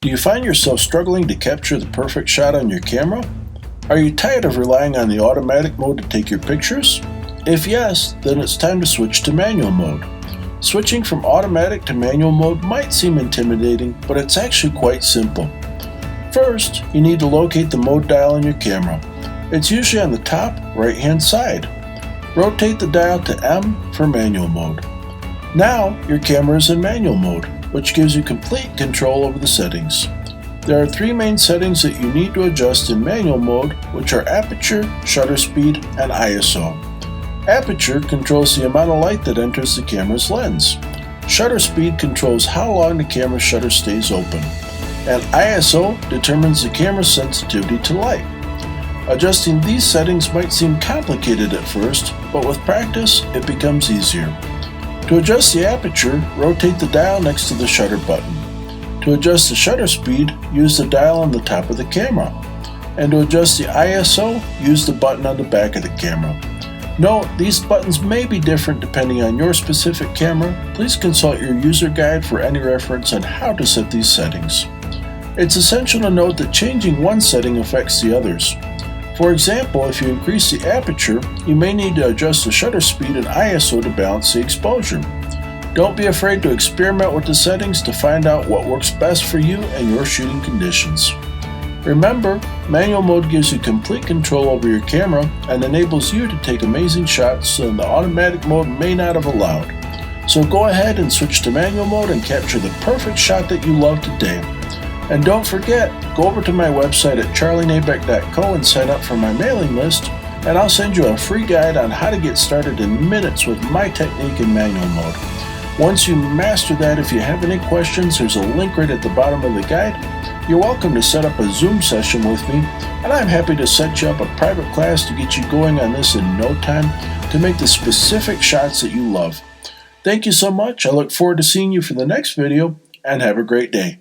Do you find yourself struggling to capture the perfect shot on your camera? Are you tired of relying on the automatic mode to take your pictures? If yes, then it's time to switch to manual mode. Switching from automatic to manual mode might seem intimidating, but it's actually quite simple. First, you need to locate the mode dial on your camera. It's usually on the top right-hand side. Rotate the dial to M for manual mode. Now, your camera is in manual mode, which gives you complete control over the settings. There are three main settings that you need to adjust in manual mode, which are aperture, shutter speed, and ISO. Aperture controls the amount of light that enters the camera's lens. Shutter speed controls how long the camera shutter stays open. And ISO determines the camera's sensitivity to light. Adjusting these settings might seem complicated at first, but with practice, it becomes easier. To adjust the aperture, rotate the dial next to the shutter button. To adjust the shutter speed, use the dial on the top of the camera. And to adjust the ISO, use the button on the back of the camera. Note, these buttons may be different depending on your specific camera. Please consult your user guide for any reference on how to set these settings. It's essential to note that changing one setting affects the others. For example, if you increase the aperture, you may need to adjust the shutter speed and ISO to balance the exposure. Don't be afraid to experiment with the settings to find out what works best for you and your shooting conditions. Remember, manual mode gives you complete control over your camera and enables you to take amazing shots that the automatic mode may not have allowed. So go ahead and switch to manual mode and capture the perfect shot that you love today. And don't forget, go over to my website at charlienaebeck.co and sign up for my mailing list, and I'll send you a free guide on how to get started in minutes with my technique in manual mode. Once you master that, if you have any questions, there's a link right at the bottom of the guide. You're welcome to set up a Zoom session with me, and I'm happy to set you up a private class to get you going on this in no time to make the specific shots that you love. Thank you so much. I look forward to seeing you for the next video, and have a great day.